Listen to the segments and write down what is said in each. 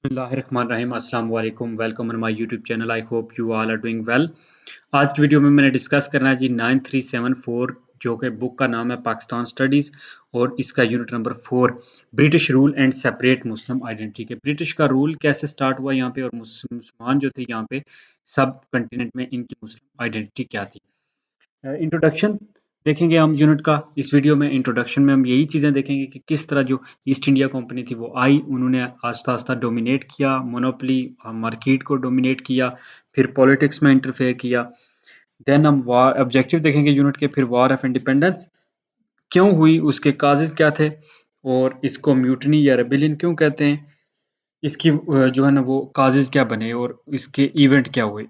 बिस्मिल्लाहिर्रहमानिर्रहीम अस्सलाम वालेकुम welcome on my YouTube channel I hope you all are doing well. आज की वीडियो में मैंने डिस्कस करना है जी 9374 जो कि बुक का नाम है पाकिस्तान स्टडीज़ और इसका unit number 4 British rule and separate Muslim identity के ब्रिटिश का रूल कैसे स्टार्ट हुआ यहाँ पे और मुसलमान जो थे यहाँ पे सब कंटिनेंट में इनकी मुस्लिम आइडेंटिटी क्या थी। इंट्रोडक्शन देखेंगे हम यूनिट का। इस वीडियो में इंट्रोडक्शन में हम यही चीज़ें देखेंगे कि किस तरह जो ईस्ट इंडिया कंपनी थी वो आई, उन्होंने आस्ता आस्ता डोमिनेट किया, मोनोपली मार्केट को डोमिनेट किया, फिर पॉलिटिक्स में इंटरफेयर किया। देन हम वार ऑब्जेक्टिव देखेंगे यूनिट के, फिर वॉर ऑफ इंडिपेंडेंस क्यों हुई, उसके काजेज क्या थे और इसको म्यूटनी या रेबेलियन क्यों कहते हैं, इसकी जो है ना वो काजेज़ क्या बने और इसके इवेंट क्या हुए।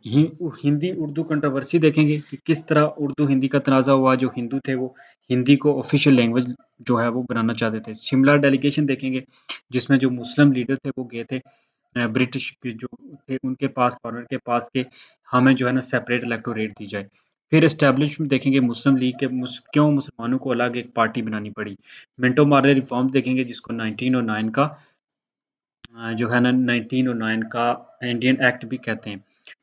हिंदी उर्दू कंट्रोवर्सी देखेंगे कि किस तरह उर्दू हिंदी का तनाज़ा हुआ। जो हिंदू थे वो हिंदी को ऑफिशियल लैंग्वेज जो है वो बनाना चाहते थे। शिमला डेलीगेशन देखेंगे जिसमें जो मुस्लिम लीडर थे वो गए थे ब्रिटिश के जो थे उनके पास, फॉरनर के पास के हमें जो है ना सेपरेट इलेक्टोरेट दी जाए। फिर एस्टेब्लिशमेंट देखेंगे मुस्लिम लीग के क्यों मुसलमानों को अलग एक पार्टी बनानी पड़ी। मिंटो मार्ले रिफॉर्म्स देखेंगे जिसको 1909 का जो है ना 1909 का इंडियन एक्ट भी कहते हैं।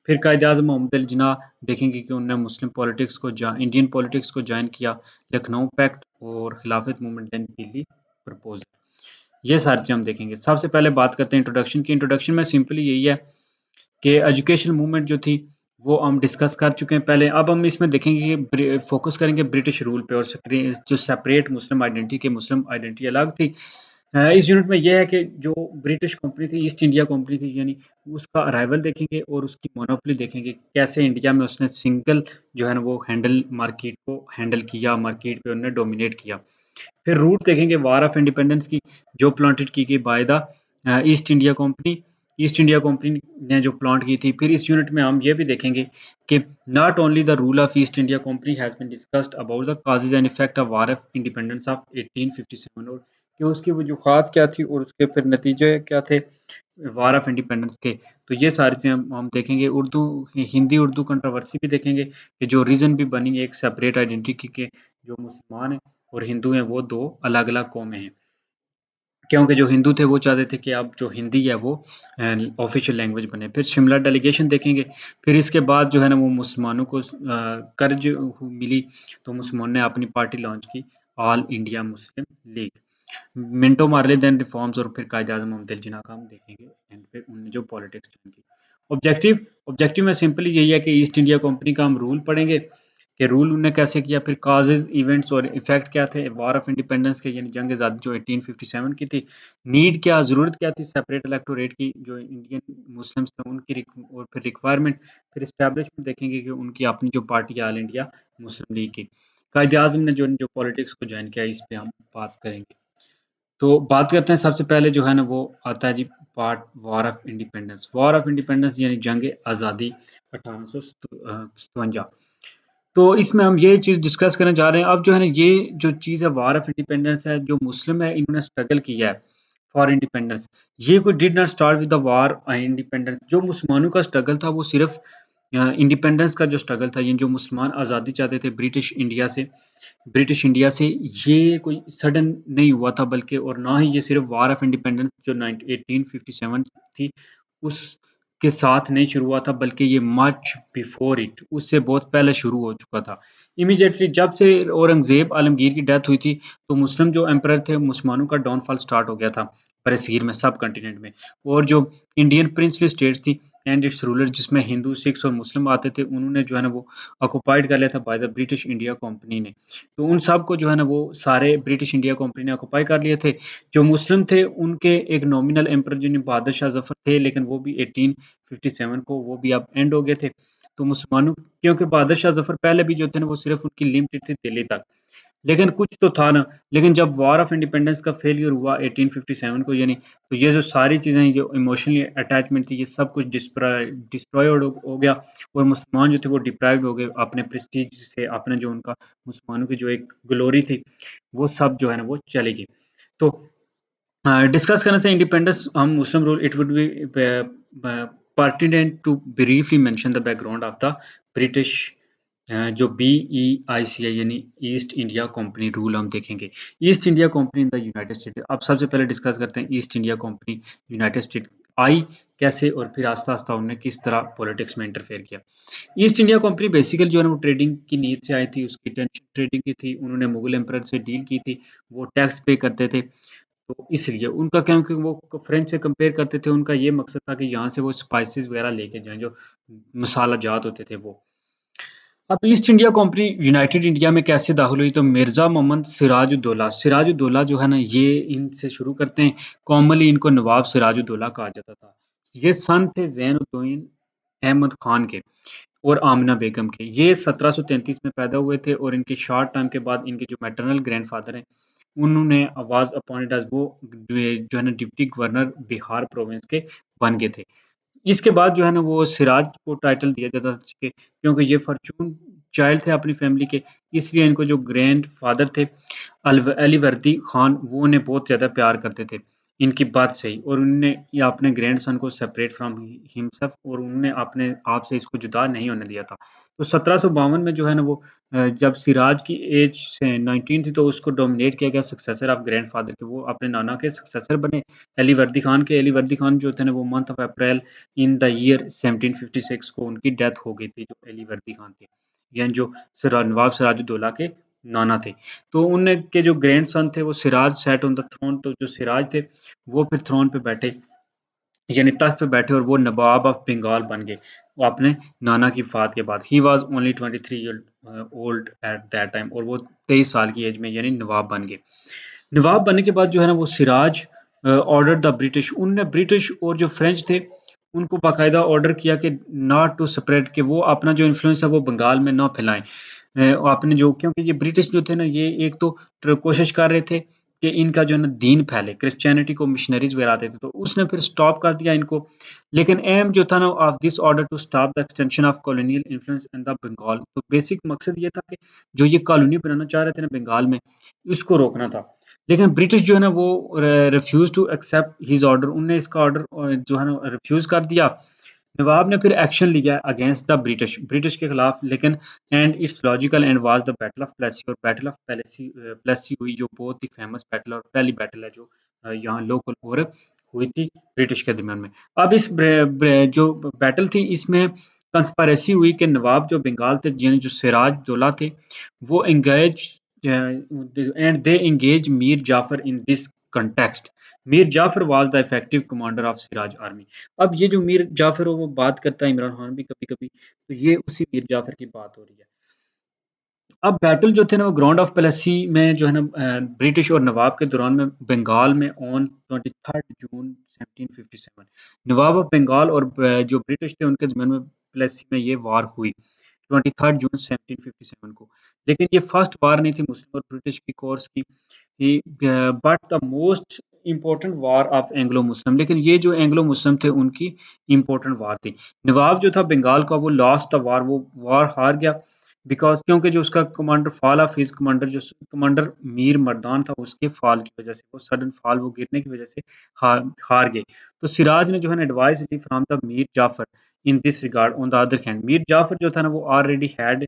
फिर कायद-ए-आज़म मोहम्मद अली जिन्नाह देखेंगे कि उन्होंने मुस्लिम पॉलिटिक्स को इंडियन पॉलिटिक्स को जॉइन किया। लखनऊ पैक्ट और खिलाफत मूवमेंट एंड दिल्ली प्रपोजल, ये सारी चीज़ें हम देखेंगे। सबसे पहले बात करते हैं इंट्रोडक्शन की। इंट्रोडक्शन में सिंपली यही है कि एजुकेशन मूवमेंट जो थी वो हम डिस्कस कर चुके हैं पहले। अब हम इसमें देखेंगे कि फोकस करेंगे ब्रिटिश रूल पे और जो सेपरेट मुस्लिम आइडेंटिटी के मुस्लिम आइडेंटिटी अलग थी। इस यूनिट में ये है कि जो ब्रिटिश कंपनी थी, ईस्ट इंडिया कंपनी थी, यानी उसका अराइवल देखेंगे और उसकी मोनोपोली देखेंगे, कैसे इंडिया में उसने सिंगल जो है ना वो मार्केट को हैंडल किया, मार्केट पे उन्होंने डोमिनेट किया। फिर रूट देखेंगे वार ऑफ इंडिपेंडेंस की, जो प्लांटेड की गई by the east India company. East India company ने जो प्लांट की थी। फिर इस यूनिट में हम ये भी देखेंगे कि not only the rule of East India Company has been discussed about the causes and effect of war of independence of 1857 और कि उसकी वजूहात क्या थी और उसके फिर नतीजे क्या थे वार ऑफ इंडिपेंडेंस के। तो ये सारी चीज़ें हम देखेंगे। हिंदी उर्दू कंट्रोवर्सी भी देखेंगे कि जो रीज़न भी बनी एक सेपरेट आइडेंटिटी के, जो मुसलमान हैं और हिंदू हैं वो दो अलग अलग कौमें हैं, क्योंकि जो हिंदू थे वो चाहते थे कि अब जो हिंदी है वो ऑफिशियल लैंग्वेज बने। फिर शिमला डेलीगेशन देखेंगे। फिर इसके बाद जो है ना वो मुसलमानों को कर्ज मिली तो मुसलमानों ने अपनी पार्टी लॉन्च की, all India Muslim League. Minto Morley then reforms और फिर कायद आजम मोहम्मद अली जिन्ना का हम देखेंगे एंड पे उन्होंने जो पॉलिटिक्स ज्वाइन की। ऑब्जेक्टिव ऑब्जेक्टिव में सिंपली यही है कि ईस्ट इंडिया कंपनी का हम रूल पढ़ेंगे कि रूल उन्होंने कैसे किया, फिर काजेज इवेंट्स और इफेक्ट क्या थे वार ऑफ इंडिपेंडेंस के, यानी जंग आज़ादी जो 1857 की थी। नीड क्या, ज़रूरत क्या थी सेपरेट इलेक्टोरेट की, जो इंडियन मुस्लिम्स थे उनकी और फिर रिक्वायरमेंट। फिर इस्टेब्लिशमेंट देखेंगे कि उनकी अपनी जो पार्टी है ऑल इंडिया मुस्लिम लीग की। कायद आजम ने जो जो पॉलिटिक्स को ज्वाइन किया इस पे हम बात करेंगे। तो बात करते हैं सबसे पहले जो है ना वो आता है जी part war of independence. War of independence यानी जंग आज़ादी 1857। तो इसमें हम ये चीज़ डिस्कस करने जा रहे हैं। अब जो है ना ये जो चीज़ है वॉर ऑफ इंडिपेंडेंस है, जो मुस्लिम है इन्होंने स्ट्रगल किया है फॉर इंडिपेंडेंस। ये कोई did not start with the war independence. जो मुसलमानों का स्ट्रगल था वो सिर्फ इंडिपेंडेंस का जो स्ट्रगल था, ये जो मुसलमान आज़ादी चाहते थे ब्रिटिश इंडिया से, ये कोई सडन नहीं हुआ था, बल्कि और ना ही ये सिर्फ वॉर ऑफ इंडिपेंडेंस जो 1857 थी उसके साथ नहीं शुरू हुआ था, बल्कि ये मच बिफोर इट, उससे बहुत पहले शुरू हो चुका था। इमीडिएटली जब से औरंगज़ेब आलमगीर की डेथ हुई थी तो मुस्लिम जो एम्परर थे, मुसलमानों का डाउनफॉल स्टार्ट हो गया था बरसीर में, सब कॉन्टिनेंट में। और जो इंडियन प्रिंसली स्टेट्स थी एंड इट्स रूलर, जिसमें हिंदू, सिख्स और मुस्लिम आते थे, उन्होंने जो है ना वो ऑक्युपाइड कर लिया था by the British India company ने। तो उन सब को जो है ना वो सारे ब्रिटिश इंडिया कंपनी ने ऑक्युपाई कर लिए थे। जो मुस्लिम थे उनके एक नॉमिनल एम्परर जिन्हें बहादुर शाह ज़फ़र थे, लेकिन वो भी 1857 को वो भी अब एंड हो गए थे। तो मुसलमानों, क्योंकि बहादुर शाह ज़फ़र पहले भी जो थे ना वो सिर्फ उनकी लिमिटेड थी दिल्ली तक, लेकिन कुछ तो था ना। लेकिन जब वॉर ऑफ इंडिपेंडेंस का फेलियर हुआ 1857 को, यानी तो ये जो सारी चीज़ें जो इमोशनली अटैचमेंट थी ये सब कुछ डिस्ट्रॉयड हो गया और मुसलमान जो थे वो डिप्राइव्ड हो गए अपने प्रेस्टीज से, अपने जो उनका मुसलमानों की जो एक ग्लोरी थी वो सब जो है ना वो चली गई। तो डिस्कस करना चाहिए इंडिपेंडेंस हम मुस्लिम rule. It would be pertinent to briefly mention the background of the British जो BEIC है, यानी ईस्ट इंडिया कंपनी रूल हम देखेंगे। East India company in the United State. अब सबसे पहले डिस्कस करते हैं East India company United State. आई कैसे, और फिर आस्ता-आस्ता उन्होंने किस तरह पॉलिटिक्स में इंटरफेयर किया। ईस्ट इंडिया कंपनी बेसिकली जो है ना वो ट्रेडिंग की नीड से आई थी, उसकी इंटेंशन ट्रेडिंग की थी, उन्होंने मुगल एम्परर से डील की थी, वो टैक्स पे करते थे, तो इसलिए उनका क्या है कि वो फ्रेंच से कंपेयर करते थे, उनका ये मकसद था कि यहाँ से वो स्पाइसेस वगैरह लेके जाएँ, जो मसाला जात होते थे वो। अब east India company United India में कैसे दाखिल हुई, तो मिर्ज़ा मोहम्मद सिराजुद्दौला सिराजुद्दौला जो है ना, ये इनसे शुरू करते हैं। कॉमनली इनको नवाब सिराजुद्दौला कहा जाता था। ये सन थे ज़ैनुद्दीन अहमद खान के और आमिना बेगम के। ये 1733 में पैदा हुए थे और इनके शॉर्ट टाइम के बाद इनके जो मैटरनल ग्रैंडफ़ादर हैं, उन्होंने वाज़ अपॉइंटेड एज़ वो जो है ना डिप्टी गवर्नर बिहार प्रोविंस के बन गए थे। इसके बाद जो है ना वो सिराज को टाइटल दिया जाता था कि क्योंकि ये फॉर्च्यून चाइल्ड थे अपनी फैमिली के, इसलिए इनको जो ग्रैंडफ़ादर थे अलीवर्दी खान, वो उन्हें बहुत ज़्यादा प्यार करते थे, इनकी बात से ही, और उन्होंने ये अपने ग्रैंडसन को सेपरेट फ्रॉम हिमसेल्फ, और उन्होंने अपने आप से इसको जुदा नहीं होने दिया था। तो 1752 में जो है ना वो जब सिराज की एज से 19 थी, तो उसको डोमिनेट किया गया सक्सेसर ऑफ ग्रैंडफ़ादर के, वो अपने नाना के सक्सेसर बने अलीवर्दी खान के। अलीवर्दी खान जो थे ना वो month of April in the year 1756 को उनकी डेथ हो गई थी, जो अलीवर्दी खान थे, यानी जो नवाब सिराजुद्दौला के नाना थे। तो उनके जो ग्रैंडसन थे वो Siraj sat on the throne, तो जो सिराज थे वो फिर थ्रोन पे बैठे, यानी तख्त पे बैठे, और वो नवाब ऑफ बंगाल बन गए, वो अपने नाना की वफ़ात के बाद। He was only 23 year old at that time, और वो 23 साल की एज में यानी नवाब बन गए। नवाब बनने के बाद जो है ना वो सिराज ऑर्डर द ब्रिटिश, उनने ब्रिटिश और जो फ्रेंच थे उनको बाकायदा ऑर्डर किया कि नॉट टू स्प्रेड, कि वो अपना जो इन्फ्लुएंस है वो बंगाल में ना फैलाएं। आपने जो, क्योंकि ये ब्रिटिश जो थे ना, ये एक तो कोशिश कर रहे थे कि इनका जो है ना दीन फैले, क्रिश्चियनिटी को मिशनरीज वगैरह आते थे, तो उसने फिर स्टॉप कर दिया इनको। लेकिन एम जो था ना of this order to stop the extension of colonial influence in the Bengal, तो बेसिक मकसद ये था कि जो ये कॉलोनी बनाना चाह रहे थे ना बंगाल में, इसको रोकना था। लेकिन ब्रिटिश जो है ना वो refuse to accept his order, उन्होंने इसका ऑर्डर जो है ना रिफ्यूज़ कर दिया। नवाब ने फिर एक्शन लिया अगेंस्ट द ब्रिटिश, ब्रिटिश के खिलाफ, लेकिन and its logical end was the battle of Plassey, और बैटल ऑफ प्लेसी प्लेसी हुई, जो बहुत ही फेमस बैटल और पहली बैटल है जो यहाँ लोकल और हुई थी ब्रिटिश के दरमियान में। अब इस जो बैटल थी इसमें कंस्पायरेसी हुई कि नवाब जो बंगाल थे, यानी जो सिराज दौला थे, वो engage and they engage Mir Jafar in this context. Mir Jafar was the effective commander of Siraj army. अब ये जो मीर जाफर हो वो बात करता है इमरान खान भी कभी-कभी, तो ये उसी मीर जाफर की बात हो रही है। अब बैटल जो थे ना वो ग्राउंड ऑफ प्लेसी में जो है ना ब्रिटिश और नवाब के दौरान में बंगाल में on 23 June 1757 Nawab of Bengal और जो ब्रिटिश थे उनके दरमियान में प्लेसी में ये वार हुई 23 जून 1757 को। लेकिन ये फर्स्ट वार नहीं थी मुस्लिम और ब्रिटिश की कोर्स की, but the most important war of Anglo Muslim, लेकिन ये जो एंग्लो मुस्लिम थे उनकी इम्पोर्टेंट वार थी। नवाब जो था बंगाल का वो लॉस्ट द वार, वो वार हार गया, बिकॉज़ क्योंकि जो उसका commander fall of his commander, जो कमांडर मीर मर्दान था, उसके फॉल की वज़ह से, वो सडन फॉल, वो गिरने की वज़ह से हार हार गए। तो सिराज ने जो है ना एडवाइस ली from the Mir Jafar in this regard. On the other hand Mir Jafar जो था ना वो already had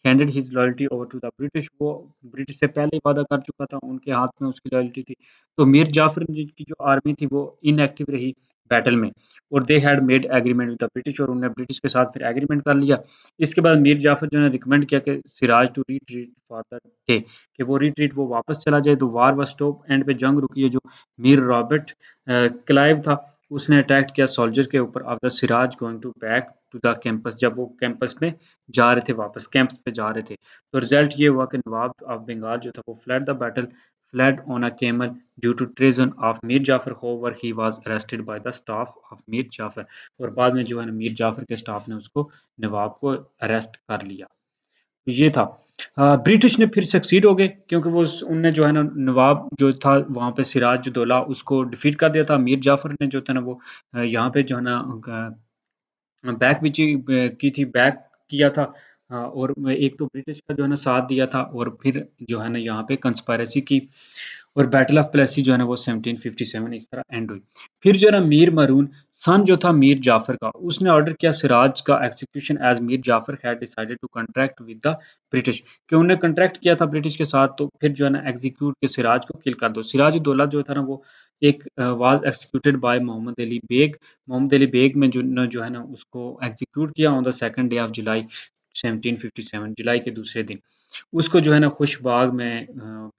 handed his loyalty over to the British, वो ब्रिटिश से पहले ही वादा कर चुका था, उनके हाथ में उसकी लॉयल्टी थी। तो मीर जाफर की जो आर्मी थी वो इनएक्टिव रही बैटल में, और they had made agreement with the British, और उन्होंने ब्रिटिश के साथ फिर एग्रीमेंट कर लिया। इसके बाद मीर जाफर जो ने रिकमेंड किया कि Siraj to retreat for the day, कि वो रिट्रीट, वो वापस चला जाए, तो वार वाज स्टॉप, एंड पे जंग रुकी है। जो मीर रॉबर्ट क्लाइव था, उसने अटैक किया सोल्जर के ऊपर of the Siraj going to back to the campus, जब वो कैंपस में जा रहे थे, वापस कैंप्स पे जा रहे थे। तो रिजल्ट ये हुआ कि नवाब ऑफ बंगाल जो था वो flood the battle, fled on a camel due to treason of Mir Jafar. However, he was arrested by the staff of Mir Jafar. और बाद में जो है ना मीर जाफर के स्टाफ ने उसको नवाब को अरेस्ट कर लिया। तो ये था। ब्रिटिश ने फिर सक्सीड हो गए, क्योंकि वो उनने जो है ना नवाब जो था वहाँ पे सिराज दौला उसको डिफीट कर दिया था। मीर जाफर ने जो था ना वो यहाँ पे जो है ना बैक भी की थी, बैक किया था। और एक तो ब्रिटिश का जो है ना साथ दिया था, और फिर जो है ना यहाँ पे कंस्पायरेसी की, और बैटल ऑफ प्लेसी जो है ना वो 1757 इस तरह एंड हुई। फिर जो है ना मीर मारून सन जो था मीर जाफर का, उसने ऑर्डर किया सिराज का execution as Mir Jafar had decided to contract with the British, कि उन्होंने कॉन्ट्रैक्ट किया था ब्रिटिश के साथ, तो फिर जो है ना एग्जीक्यूट के सिराज को किल कर दो। सिराज दौला जो था ना वो एक was executed by Mohammad Ali Beg. Mohammad Ali Beg में जो है ना उसको एग्जीक्यूट किया on the 2nd day of July 1757, जुलाई के दूसरे दिन। उसको जो है ना खुशबाग में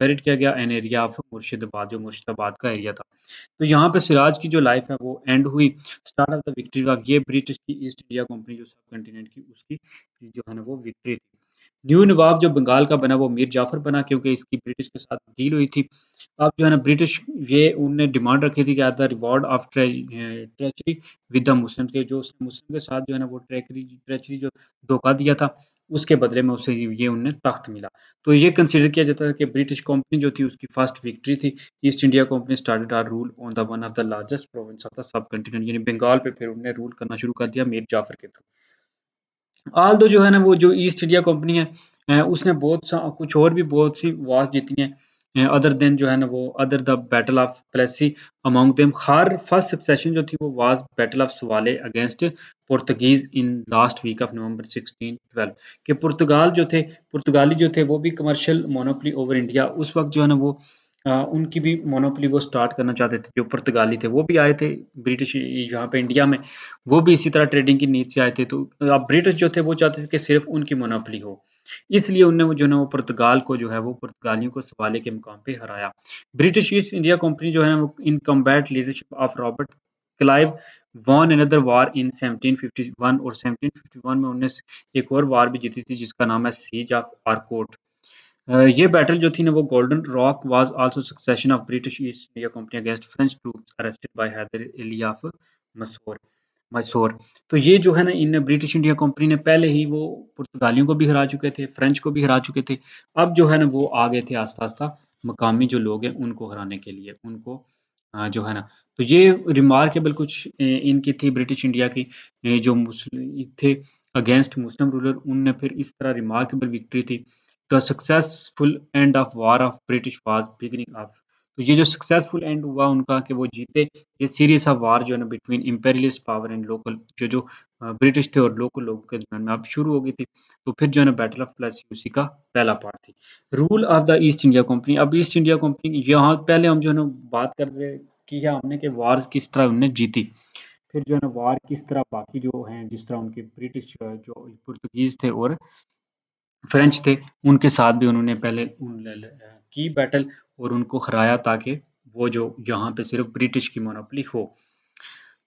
पेरिड किया गया एन एरिया ऑफ मुर्शिदाबाद, जो मुर्शिदाबाद का एरिया था। तो यहाँ पे सिराज की जो लाइफ है वो एंड हुई। स्टार्ट ऑफ द विक्ट्री का ये ब्रिटिश की ईस्ट इंडिया कंपनी जो सब कंटिनेंट की उसकी जो है ना वो विक्ट्री थी। न्यू नवाब जो बंगाल का बना वो मीर जाफर बना, क्योंकि इसकी ब्रिटिश के साथ डील हुई थी। अब जो है ना ब्रिटिश ये उनने डिमांड रखी थी कि at the reward of treachery with the Muslim के, जो उसने मुस्लिम के साथ जो है ना वो ट्रेचरी जो धोखा दिया था, उसके बदले में उसे ये उन्हें तख्त मिला। तो ये कंसीडर किया जाता है कि ब्रिटिश कंपनी जो थी उसकी फर्स्ट विक्ट्री थी। East India company started our rule on the one of the largest province of the sub continent, यानी बंगाल पे फिर उन्होंने रूल करना शुरू कर दिया मीर जाफर के थ्रू। ऑल दो जो है ना वो जो ईस्ट इंडिया कंपनी है उसने कुछ और भी बहुत सी वॉर्स जीती हैं अदर देन जो है ना वो other the battle of Plassey among them. हर फर्स्ट सक्सेशन जो थी वो was battle of Swally against Portuguese in last week of November 1612 के पुर्तगाल जो थे पुर्तगाली जो थे वो भी कमर्शियल मोनोपोली ओवर इंडिया उस वक्त जो है ना वो उनकी भी मोनोपोली वो स्टार्ट करना चाहते थे। जो पुर्तगाली थे वो भी आए थे ब्रिटिश यहाँ पे इंडिया में, वो भी इसी तरह ट्रेडिंग की नीड से आए थे। तो अब ब्रिटिश जो थे वो चाहते थे कि सिर्फ उनकी मोनोपोली हो, इसलिए उनने वो जो है ना वो पुर्तगाल को जो है वो पुर्तगालियों को सवाले के मुकाम पे हराया। ब्रिटिश ईस्ट इंडिया कंपनी जो है ना वो in combat leadership of Robert Clive won another war in 1751, और 1751 में उन्होंने एक और वार भी जीती थी जिसका नाम है सीज ऑफ आर्कोट। ये बैटल जो थी ना वो golden rock was also succession of British East India company against French troops arrested by Hyder Ali of मसूर मैसूर। तो ये जो है ना इन ब्रिटिश इंडिया कंपनी ने पहले ही वो पुर्तगालियों को भी हरा चुके थे, फ्रेंच को भी हरा चुके थे। अब जो है ना वो आ गए थे आस्ता-आस्ता मकामी जो लोग हैं उनको हराने के लिए, उनको जो है ना। तो ये रिमार्केबल कुछ इनकी थी ब्रिटिश इंडिया की जो मुस्लिम थे अगेंस्ट मुस्लिम रूलर, उनने फिर इस तरह रिमार्केबल विक्ट्री थी। The successful end of war of British was beginning of. तो ये जो सक्सेसफुल एंड हुआ उनका कि वो जीते, ये सीरीज ऑफ वार जो है ना between imperialist power and local जो ब्रिटिश थे और लोकल लोगों के दरमियान में अब शुरू हो गई थी। तो फिर जो है ना बैटल ऑफ प्लेसी उसी का पहला पार्ट थी। Rule of the east India company. अब ईस्ट इंडिया कंपनी यहाँ पहले हम जो है ना बात कर रहे की है हमने कि वार किस तरह उन्होंने जीती, फिर जो है ना वार किस तरह बाकी जो हैं जिस तरह उनके ब्रिटिश जो पुर्तगीज थे और फ्रेंच थे उनके साथ भी उन्होंने पहले की बैटल और उनको हराया, ताकि वो जो यहाँ पे सिर्फ ब्रिटिश की मोनोपोली हो।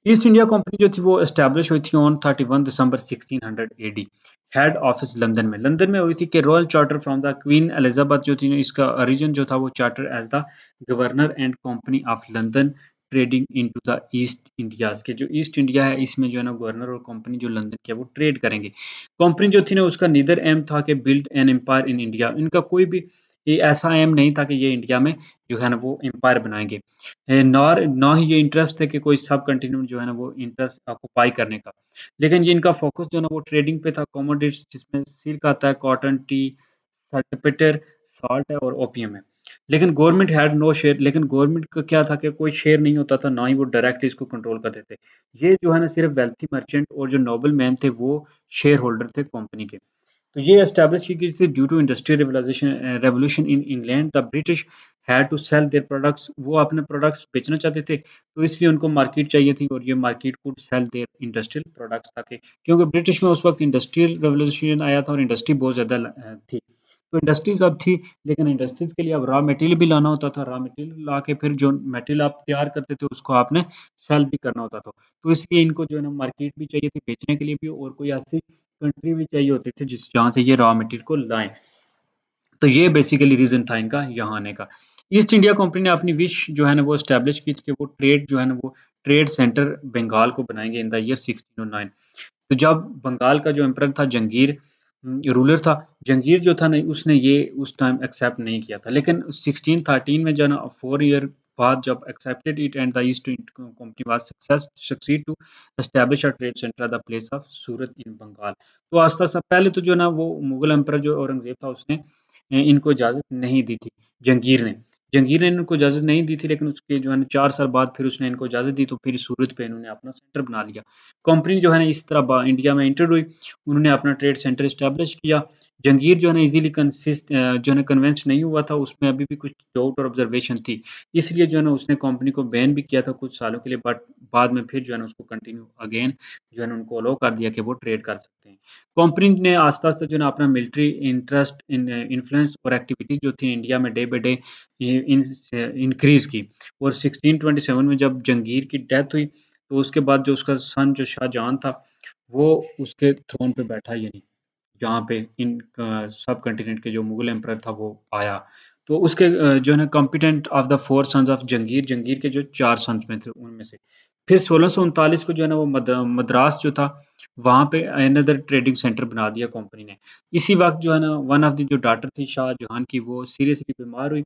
ईस्ट इंडिया कंपनी जो थी वो एस्टैब्लिश हुई थी on 31 December 1600 AD. Head office London में हुई थी कि royal charter from the queen Elizabeth जो थी इसका ओरिजिन जो था वो charter as the governor and company of London trading into the East Indies के, जो ईस्ट इंडिया है इसमें जो है ना गवर्नर और कंपनी जो लंदन की है वो ट्रेड करेंगे। कंपनी जो थी ना उसका नीदर एम था कि build an empire in India, इनका कोई भी ये ऐसा एम नहीं था कि ये इंडिया में जो है ना वो एम्पायर बनाएंगे। नॉर ना ही ये इंटरेस्ट है कि कोई सब कंटिनेंट जो है ना वो इंटरेस्ट ऑक्युपाई करने का, लेकिन ये इनका फोकस जो है ना वो ट्रेडिंग पे था। कमोडिटीज जिसमें सिल्क आता है, कॉटन, टी, सर्टिफिकेटर, सॉल्ट है और ओपियम है। लेकिन गवर्नमेंट हैड नो शेयर, लेकिन गवर्नमेंट का क्या था कि कोई शेयर नहीं होता था, ना ही वो डायरेक्टली इसको कंट्रोल करते थे। ये जो है ना सिर्फ वेल्थी मर्चेंट और जो नोबल मैन थे वो शेयर होल्डर थे कंपनी के। तो ये एस्टैब्लिश की गई थी due to industrial revolution in England. The British had to sell their products, वो अपने प्रोडक्ट्स बेचना चाहते थे, तो इसलिए उनको मार्केट चाहिए थी और ये market could sell their industrial products, ताकि क्योंकि ब्रिटिश में उस वक्त इंडस्ट्रियल रेवोल्यूशन आया था और इंडस्ट्री बहुत ज़्यादा थी। तो इंडस्ट्रीज अब थी, लेकिन इंडस्ट्रीज के लिए अब रॉ मटेरियल भी लाना होता था, रॉ मटेरियल ला के फिर जो मटेरियल आप तैयार करते थे उसको आपने सेल भी करना होता था। तो इसलिए इनको जो है ना मार्केट भी चाहिए थी बेचने के लिए भी, और कोई ऐसी कंट्री भी चाहिए होती थी जिस जहाँ से ये रॉ मटेरियल को लाएं। तो ये बेसिकली रीजन था इनका यहाँ आने का। ईस्ट इंडिया कंपनी ने अपनी विश जो है ना वो एस्टैब्लिश की थी कि वो ट्रेड जो है ना वो ट्रेड सेंटर बंगाल को बनाएंगे इन द ईयर 1609। तो जब बंगाल का जो एम्परर था जंगीर रूलर था, जंगीर जो था ना उसने ये उस टाइम एक्सेप्ट नहीं किया था, लेकिन 1613 में जो है ना 4 ईयर बाद जब accepted it and the East company was succeed to establish a trade centre at the place of Surat in Bengal. तो आस्ता-आस्ता पहले तो जो है ना वो मुगल एम्परर जो औरंगज़ेब था उसने इनको इजाज़त नहीं दी थी, जंगीर ने। जंगीर ने इनको इजाज़त नहीं दी थी, लेकिन उसके जो है ना 4 साल बाद फिर उसने इनको इजाज़त दी, तो फिर सूरत पे इन्होंने अपना सेंटर बना लिया। कंपनी जो है ना इस तरह इंडिया में एंटर हुई, उन्होंने अपना ट्रेड सेंटर इस्टेब्लिश किया। जंगीर जो है ना इजीली जो है ना कन्विंस नहीं हुआ था, उसमें अभी भी कुछ डाउट और ऑब्जर्वेशन थी। इसलिए जो है ना उसने कंपनी को बैन भी किया था कुछ सालों के लिए, बट बाद में फिर जो है ना उसको कंटिन्यू अगेन जो है ना उनको अलाउ कर दिया कि वो ट्रेड कर सकते हैं। कंपनी ने आस्ते-आस्ते जो है ना अपना मिलिट्री इंटरेस्ट इन्फ्लुएंस और एक्टिविटीज़ जो थी इंडिया में डे बाय डे इंक्रीज़ की, और 1627 में जब जंगीर की डेथ हुई, तो उसके बाद जो उसका सन जो शाहजहां था, वो उसके थ्रोन पे बैठा, यानी जहाँ पे सब कॉन्टिनेंट के जो मुगल एम्परर था वो आया। तो उसके जो है ना competent of the 4 sons of Jahangir, Jahangir के जो 4 सन्स में थे उनमें से। फिर 1639 को जो है ना वो मद्रास जो था, वहाँ पे अनदर ट्रेडिंग सेंटर बना दिया कंपनी ने। इसी वक़्त जो है ना वन ऑफ द जो डॉटर थी शाहजहां की, वो सीरियसली बीमार हुई,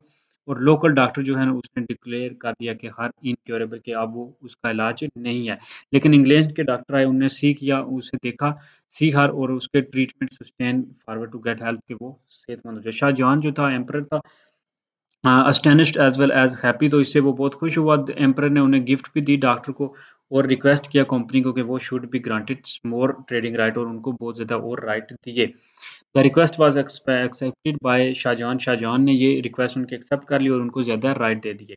और लोकल डॉक्टर जो है ना उसने डिक्लेयर कर दिया कि हर इनक्योरेबल, कि अब वो उसका इलाज नहीं है। लेकिन इंग्लैंड के डॉक्टर आए, उन्होंने सी किया, उसे देखा, सी हर, और उसके treatment sustain forward to get health, कि वो सेहतमंद हो जाए। शाहजहां जो था एम्परर था, अस्टैनिश्ड एज़ वेल एज़ हैप्पी, तो इससे वो बहुत खुश हुआ। द एम्परर ने उन्हें गिफ्ट भी दी डॉक्टर को, और रिक्वेस्ट किया कंपनी को कि वो should be granted more trading right, और उनको बहुत ज़्यादा और राइट दिए। The request was accepted by Shahjahan. Shahjahan ने ये रिक्वेस्ट उनकी एक्सेप्ट कर ली और उनको ज़्यादा राइट दे दिए।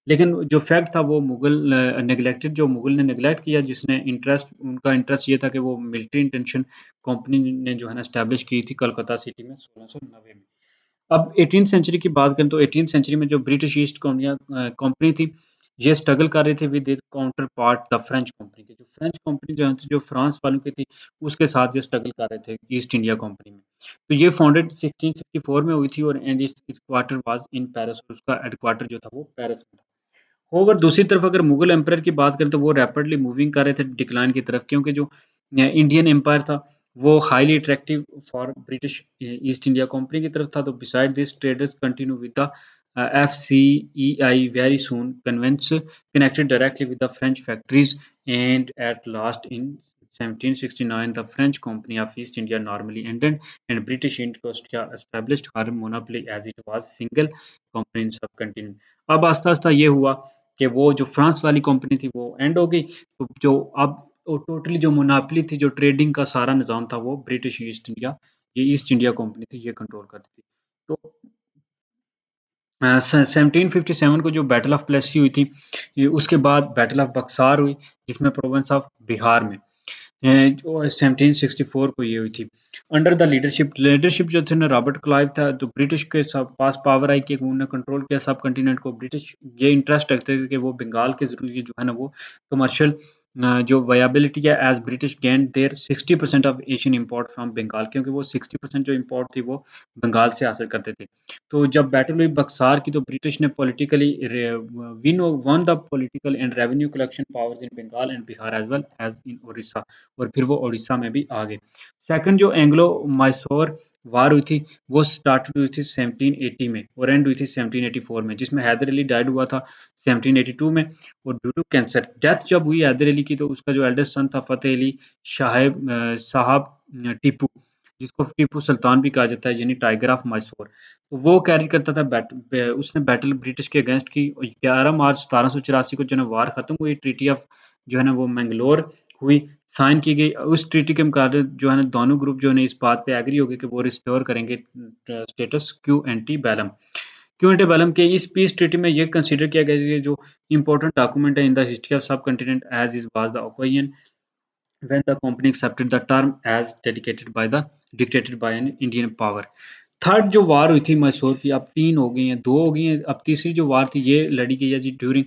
लेकिन जो फैक्ट था वो नेग्लेक्टेड, जो मुगल ने नेग्लेक्ट किया, जिसने इंटरेस्ट, उनका इंटरेस्ट ये था कि वो मिलिट्री इंटेंशन कंपनी ने जो है ना एस्टेब्लिश की थी कलकत्ता सिटी में 1690 में। अब 18th सेंचुरी की बात करें, तो 18th सेंचुरी में जो ब्रिटिश ईस्ट कंपनी थी, ये स्ट्रगल कर रही थी with it counter part the French company की। जो फ्रेंच कंपनी जो है जो फ्रांस वालों की थी, उसके साथ ये स्ट्रगल कर रहे थे ईस्ट इंडिया कंपनी में। तो ये फाउंडेड 1664 में हुई थी, और and it's quarter was in Paris, उसका हेडक्वार्टर जो था वो पेरिस में था। होवर दूसरी तरफ अगर मुगल एम्पायर की बात करें, तो वो रैपिडली मूविंग कर रहे थे डिक्लाइन की तरफ, क्योंकि जो इंडियन एम्पायर था, वो highly attractive for British East India company की तरफ था। तो beside this traders continue with the FCEI very soon convince connected directly with the French factories, and at last in 1769 the French Company of East India normally ended and British India established her monopoly as it was single company in subcontinent। अब आस्ता-आस्ता ये हुआ कि वो जो France वाली company थी वो and हो गई। तो जो अब वो टोटली जो मोनोपोली थी, जो ट्रेडिंग का सारा निज़ाम था, वो ब्रिटिश ईस्ट इंडिया, ये ईस्ट इंडिया कंपनी थी, ये कंट्रोल करती थी। तो 1757 को जो बैटल ऑफ प्लेसी हुई थी, ये उसके बाद बैटल ऑफ बक्सार हुई, जिसमें प्रोविंस ऑफ बिहार में जो 1764 को ये हुई थी। अंडर द लीडरशिप जो थे ना रॉबर्ट क्लाइव था, तो ब्रिटिश के सब पास पावर आई कि उन्होंने कंट्रोल किया सब कॉन्टिनेंट को। ब्रिटिश ये इंटरेस्ट रखते थे कि वो बंगाल के ज़रिए जो है ना वो कमर्शियल जो वायबिलिटी है, as British gained their 60% of Asian import from Bengal, क्योंकि वो 60% जो इम्पोर्ट थी वो बंगाल से हासिल करते थे। तो जब बैटल हुई बक्सार की, तो ब्रिटिश ने politically win won the political and revenue collection powers in Bengal and Bihar as well as in Odisha, और फिर वो ओडिशा में भी आ गए। सेकंड जो एंग्लो मैसूर वार हुई थी, वो स्टार्ट हुई थी 1780 में और एंड हुई थी 1784 में, जिसमें हैदर अली डाइड हुआ था 1782 में, और ड्यू टू कैंसर। डेथ जब हुई हैदर अली की, तो उसका जो एल्डेस्ट सन था फतेह अली साहब टीपू, जिसको टीपू सुल्तान भी कहा जाता है, यानी टाइगर ऑफ मैसूर। तो वो कैरी करता था उसने बैटल ब्रिटिश के अगेंस्ट की। 11 मार्च 1784 को जो है ना वार खत्म हुई, ट्रीटी ऑफ जो है ना वो मैंगलोर हुई, साइन की गई। उस ट्रीटी के मुताबिक जो है ना दोनों ग्रुप जो है ना इस बात पे एग्री हो गए कि वो रिस्टोर करेंगे status quo ante bellum. Quo ante bellum के इस पीस ट्रीटी में ये कंसीडर किया गया कि जो इंपॉर्टेंट डॉक्यूमेंट है in the history of subcontinent as is was the occasion when the company accepted the term as dictated by an Indian power। Third जो वार हुई थी मैसूर की, अब 3 हो गई हैं, 2 हो गई हैं, अब तीसरी जो वार थी ये लड़ी गई है जी ड्यूरिंग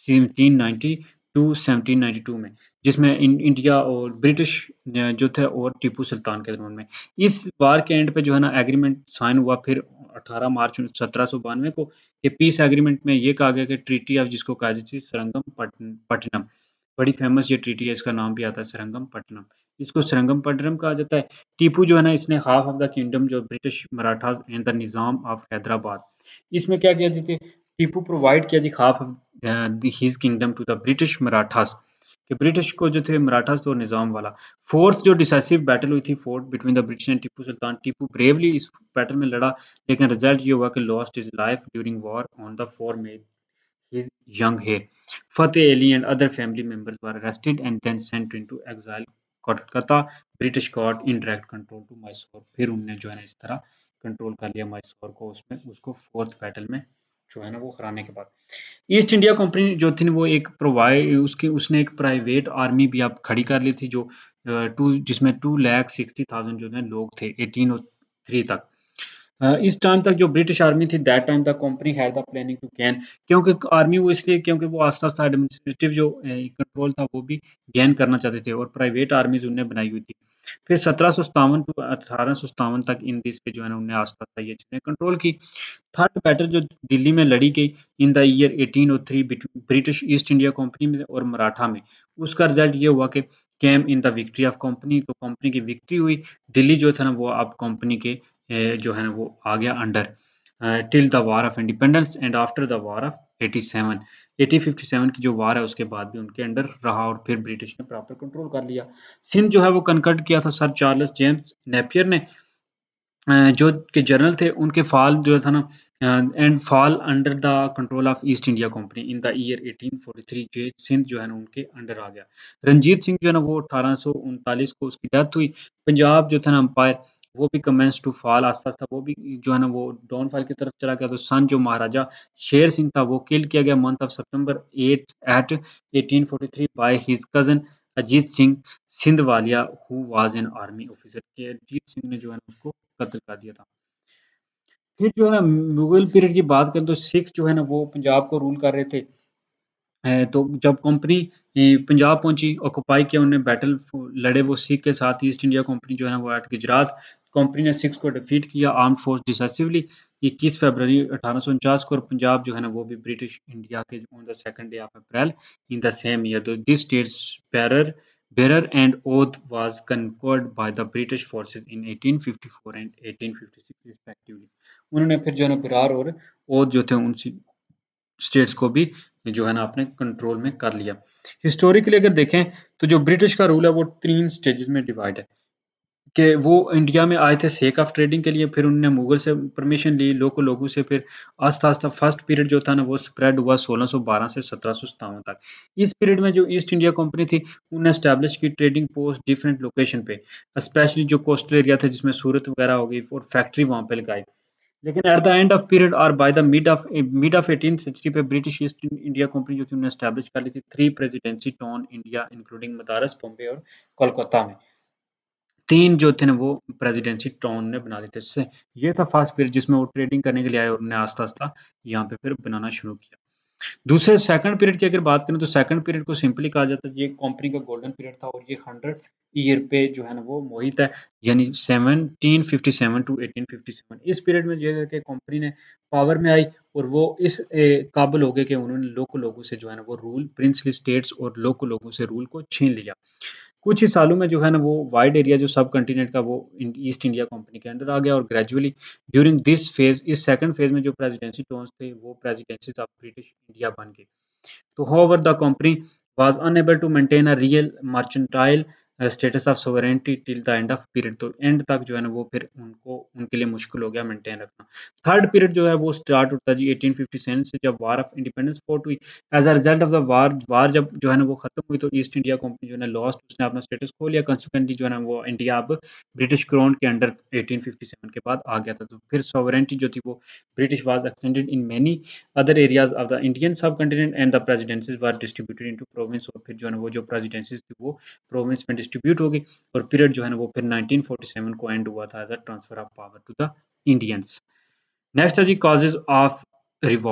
1790 टू 1792 में, जिसमें इंडिया और ब्रिटिश जो थे और टीपू सुल्तान के दरमियान में। इस वार के एंड पे जो है ना एग्रीमेंट साइन हुआ फिर 18 मार्च 1792 को, कि पीस एग्रीमेंट में ये कहा गया कि ट्रीटी ऑफ, जिसको कहा जाती है पट्टनम, बड़ी फेमस ये ट्रीटी है, इसका नाम भी आता है सेरंगम-पट्टनम। इसको सेरंगम-पट्टनम कहा जाता है। टीपू जो है ना इसने हाफ ऑफ द किंगडम जो British Marathas and the Nizam of Hyderabad, इसमें क्या किया जी, टीपू प्रोवाइड किया जी half of his kingdom to the British Marathas, कि ब्रिटिश को जो थे मराठास और निज़ाम वाला। फोर्थ जो डिसाइसिव बैटल हुई थी fought between the British and Tipu Sultan, Tipu bravely इस बैटल में लड़ा, लेकिन रिजल्ट ये हुआ कि lost his life during war on the 4 May his young heir, Fateh Ali and other family members were arrested and then sent into exile Kolkata, British got in direct control to Mysore. फिर उनने जो है ना इस तरह कंट्रोल कर लिया मैसूर को, उसमें उसको फोर्थ बैटल में जो है ना वो हराने के बाद। ईस्ट इंडिया कंपनी जो थी वो एक प्रोवाइड उसकी उसने एक प्राइवेट आर्मी भी आप खड़ी कर ली थी, जो टू जिसमें 2,60,000 जो है लोग थे 1803 तक। इस टाइम तक जो ब्रिटिश आर्मी थी, that time the company had the planning to gain, क्योंकि आर्मी वो इसलिए क्योंकि वो आस्ता-आस्ता एडमिनिस्ट्रेटिव जो कंट्रोल था वो भी गेन करना चाहते थे, और प्राइवेट आर्मीज़ उन्होंने बनाई हुई थी। फिर 1757 टू 1857 तक इन दिस पे जो है ना उन्होंने आस्ता-आस्ता ये चीज़ें कंट्रोल की। थर्ड बैटल जो दिल्ली में लड़ी गई in the year 1803 between British East India company में और मराठा में, उसका रिजल्ट ये हुआ कि came in the victory of company, तो कंपनी की विक्ट्री हुई। दिल्ली जो था ना वो अब कंपनी के जो है ना वो आ गया under till the war of independence and after the war of 87 1857 की जो वार है उसके बाद भी उनके अंडर रहा, और फिर ब्रिटिश ने प्रॉपर कंट्रोल कर लिया। सिंध जो है वो कनकट किया था सर चार्ल्स जेम्स नेपियर ने, जो के जनरल थे उनके फॉल जो था ना and fall under the control of East India company in the year 1843 जे सिंध जो है ना उनके अंडर आ गया। रंजीत सिंह जो है ना वो 1839 को उसकी डेथ हुई। पंजाब जो था ना अंपायर वो भी कमेंस टू फॉल, आस्ता-आस्ता वो भी जो है ना वो डाउनफॉल की तरफ चला गया। तो सन जो महाराजा शेर सिंह था वो किल किया गया month of September 8 at 1843 by his cousin Ajit Singh Sandhawalia who was an army officer, के अजीत सिंह ने जो है ना उसको कत्ल कर दिया था। फिर जो है ना मुगल पीरियड की बात करें तो सिख जो है ना वो पंजाब को रूल कर रहे थे। तो जब कंपनी पंजाब पहुंची, ऑक्यूपाई किया, उन्होंने बैटल लड़े वो सिख के साथ। ईस्ट इंडिया कंपनी जो है ना वो एट गुजरात, कंपनी ने सिख्स को डिफीट किया आर्म फोर्स डिसेसिवली 21 फरवरी 1849 को, और पंजाब जो है ना वो भी ब्रिटिश इंडिया के on the second day of April in the same year. तो this states bearer and oath was conquered by the British forces in 1854 and 1856 respectively। उन्होंने फिर जो है ना बिरार और ओथ जो थे उन स्टेट्स को भी जो है ना अपने कंट्रोल में कर लिया। हिस्टोरिकली अगर देखें तो जो ब्रिटिश का रूल है वो 3 स्टेजेस में डिवाइड है, कि वो इंडिया में आए थे सेक ऑफ ट्रेडिंग के लिए, फिर उन्होंने मुगल से परमिशन ली, लोकल लोगों से, फिर आस्ता-आस्ता फर्स्ट पीरियड जो था ना वो स्प्रेड हुआ 1612 से 1757 तक। इस पीरियड में जो ईस्ट इंडिया कंपनी थी, उन्होंने एस्टैब्लिश की ट्रेडिंग पोस्ट डिफरेंट लोकेशन पे, स्पेशली जो कोस्टल एरिया था जिसमें सूरत वगैरह हो गई, और फैक्ट्री वहाँ पे लगाई। लेकिन at the end of period और by the mid of 18th century पे ब्रिटिश ईस्ट इंडिया कंपनी जो थी उन्होंने एस्टैब्लिश कर ली थी 3 presidency town India including Madras, Bombay और कोलकाता में। 3 जो थे ना वो प्रेसिडेंसी टाउन ने बना लिए थे। इससे ये था फर्स्ट पीरियड जिसमें वो ट्रेडिंग करने के लिए आए, और उन्होंने आस्ता-आस्ता यहाँ पे फिर बनाना शुरू किया। दूसरे सेकंड पीरियड की अगर बात करें तो सेकंड पीरियड को सिंपली कहा जाता है ये कंपनी का गोल्डन पीरियड था, और ये 100 ईयर पे जो है ना वो मोहित है, यानी 1757 टू 1857। इस पीरियड में ये है कि कंपनी ने पावर में आई, और वो इस काबिल हो गए कि उन्होंने लोकल लोगों से जो है ना वो रूल, प्रिंसली स्टेट्स और लोकल लोगों से रूल को छीन लिया। कुछ ही सालों में जो है ना वो वाइड एरिया जो सब कॉन्टिनेंट का वो ईस्ट इंडिया कंपनी के अंडर आ गया, और ग्रेजुअली ड्यूरिंग दिस फेज, इस सेकंड फेज में जो प्रेसिडेंसी टोन्स थे वो प्रेसिडेंसीज ऑफ ब्रिटिश इंडिया बन गए। तो however the company was unable to maintain a real mercantile status of sovereignty till the end of period। तो एंड तक जो है ना वो फिर उनको उनके लिए मुश्किल हो गया मेंटेन रखना। थर्ड पीरियड जो है वो स्टार्ट होता है जी 1857 से, जब वार ऑफ इंडिपेंडेंस फोर्ट हुई। As a result of the war जब जो है ना वो खत्म हुई, तो ईस्ट इंडिया कंपनी जो है ना लॉस्ट, उसने अपना स्टेटस खो लिया। कंसिक्वेंटली जो है ना वो इंडिया अब ब्रिटिश क्राउन के अंडर 1857 के बाद आ गया था। तो फिर सॉवरेंटी जो थी वो British was extended in many other areas of the Indian subcontinent and the presidencies were distributed into province। और फिर जो है ना वो जो प्रेसिडेंसीज थी वो प्रोविंस में डिस्ट्रीब्यूट हो गई, और पीरियड जो है ना वो फिर 1947 को एंड हुआ था as a transfer of power to the Indians. Next है जी कॉजेज ऑफ रिवॉल्ट।